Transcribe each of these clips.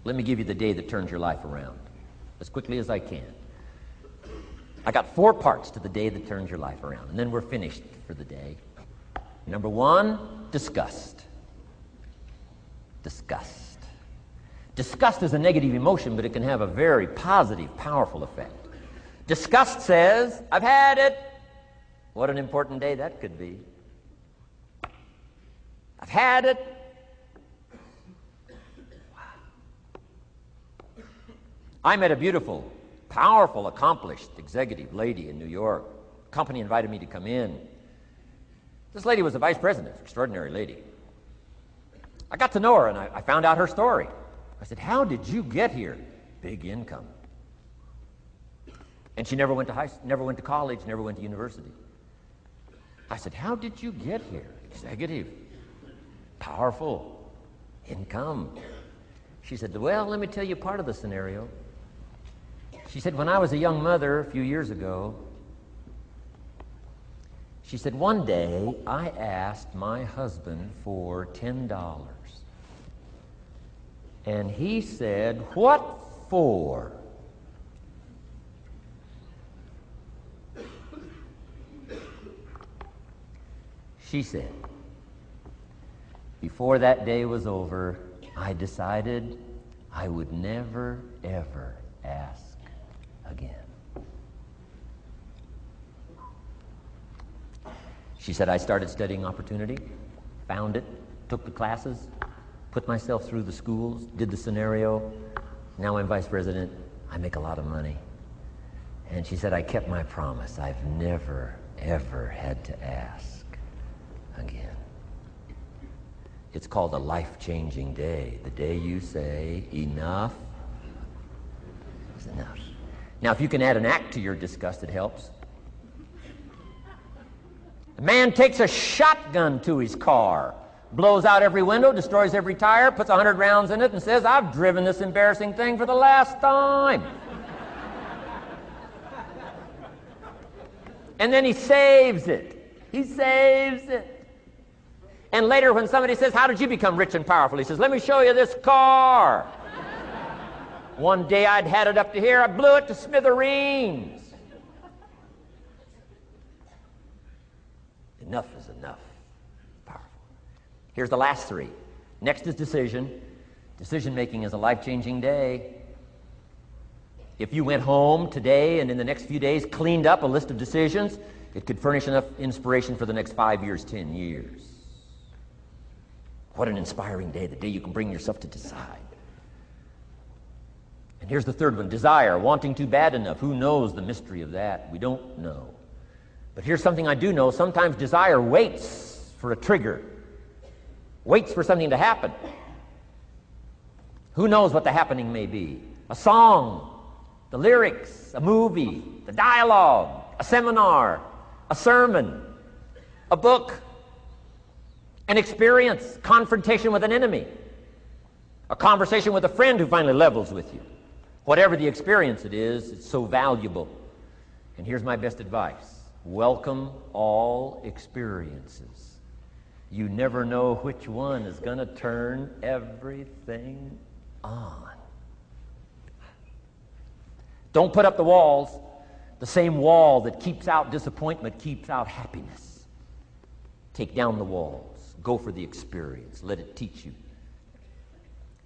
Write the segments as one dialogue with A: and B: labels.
A: Let me give you the day that turns your life around, as quickly as I can. I got 4 parts to the day that turns your life around, and then we're finished for the day. Number 1, disgust. Disgust. Disgust is a negative emotion, but it can have a very positive, powerful effect. Disgust says, I've had it. What an important day that could be. I've had it. Wow. I met a beautiful, powerful, accomplished executive lady in New York. The company invited me to come in. This lady was a vice president, extraordinary lady. I got to know her, and I found out her story. I said, how did you get here? Big income. And she never went to college, never went to university. I said, how did you get here? Executive, powerful, income. She said, well, let me tell you part of the scenario. She said, when I was a young mother a few years ago, she said, one day I asked my husband for $10. And he said, what for? She said, before that day was over, I decided I would never, ever ask again. She said, I started studying opportunity, found it, took the classes, put myself through the schools, did the scenario. Now I'm vice president. I make a lot of money. And she said, I kept my promise. I've never, ever had to ask again. It's called a life-changing day. The day you say, enough is enough. Now, if you can add an act to your disgust, it helps. A man takes a shotgun to his car, blows out every window, destroys every tire, puts 100 rounds in it, and says, I've driven this embarrassing thing for the last time. And then he saves it. He saves it. And later when somebody says, how did you become rich and powerful? He says, let me show you this car. One day I'd had it up to here, I blew it to smithereens. Enough is enough. Powerful. Here's the last 3. Next is decision. Decision making is a life-changing day. If you went home today and in the next few days cleaned up a list of decisions, it could furnish enough inspiration for the next 5 years, 10 years. What an inspiring day, the day you can bring yourself to decide. And here's the 3rd one, desire, wanting to bad enough. Who knows the mystery of that? We don't know. But here's something I do know. Sometimes desire waits for a trigger, waits for something to happen. Who knows what the happening may be? A song, the lyrics, a movie, the dialogue, a seminar, a sermon, a book, an experience, confrontation with an enemy, a conversation with a friend who finally levels with you. Whatever the experience it is, it's so valuable. And here's my best advice. Welcome all experiences. You never know which one is going to turn everything on. Don't put up the walls. The same wall that keeps out disappointment keeps out happiness. Take down the walls. Go for the experience. Let it teach you.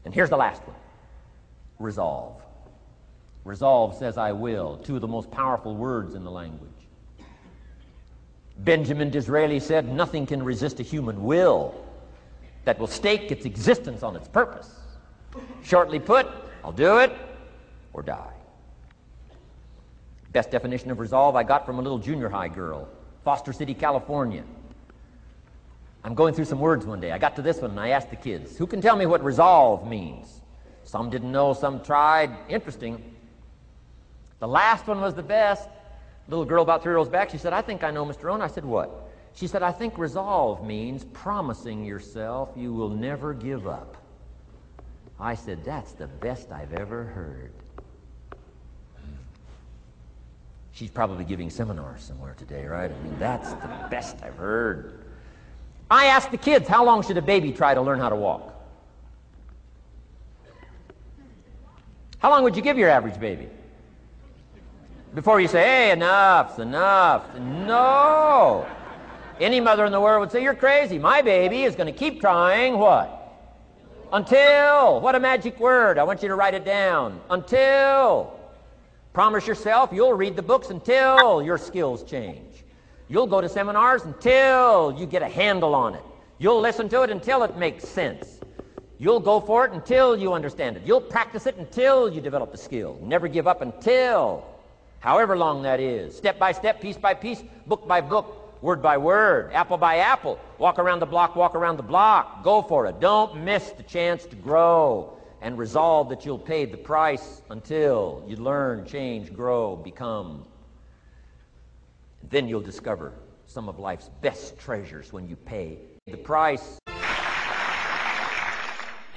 A: And here's the last one. Resolve. Resolve says, I will. 2 of the most powerful words in the language. Benjamin Disraeli said, nothing can resist a human will that will stake its existence on its purpose. Shortly put, I'll do it or die. Best definition of resolve I got from a little junior high girl, Foster City, California. I'm going through some words one day. I got to this one and I asked the kids, who can tell me what resolve means? Some didn't know, some tried. Interesting. The last one was the best. Little girl about 3 rows back, she said, I think I know, Mr. Rohn. I said, what? She said, I think resolve means promising yourself you will never give up. I said, that's the best I've ever heard. She's probably giving seminars somewhere today, right? I mean, that's the best I've heard. I asked the kids, how long should a baby try to learn how to walk? How long would you give your average baby? Before you say, hey, enough's enough. No. Any mother in the world would say, you're crazy. My baby is going to keep trying what? Until. What a magic word. I want you to write it down. Until. Promise yourself you'll read the books until your skills change. You'll go to seminars until you get a handle on it. You'll listen to it until it makes sense. You'll go for it until you understand it. You'll practice it until you develop the skill. Never give up until, however long that is. Step by step, piece by piece, book by book, word by word, apple by apple. Walk around the block, walk around the block. Go for it. Don't miss the chance to grow. And resolve that you'll pay the price until you learn, change, grow, become. Then you'll discover some of life's best treasures when you pay the price.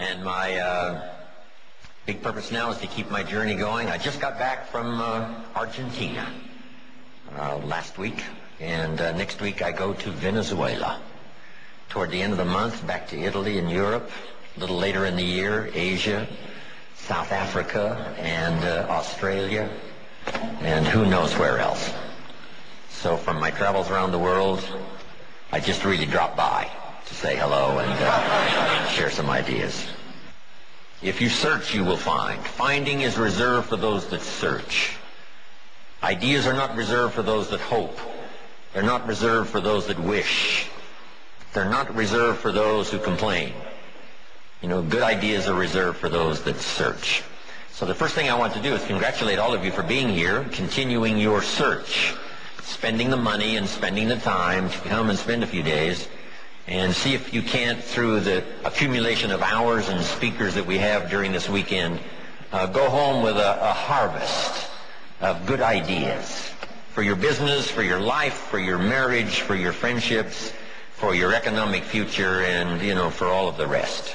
B: And my big purpose now is to keep my journey going. I just got back from Argentina last week, and next week I go to Venezuela. Toward the end of the month, back to Italy and Europe. A little later in the year, Asia, South Africa, and Australia, and who knows where else. So from my travels around the world, I just really dropped by to say hello and share some ideas. If you search, you will find. Finding is reserved for those that search. Ideas are not reserved for those that hope. They're not reserved for those that wish. They're not reserved for those who complain. You know, good ideas are reserved for those that search. So the first thing I want to do is congratulate all of you for being here, continuing your search, spending the money and spending the time to come and spend a few days, and see if you can't, through the accumulation of hours and speakers that we have during this weekend, go home with a harvest of good ideas for your business, for your life, for your marriage, for your friendships, for your economic future, and, you know, for all of the rest.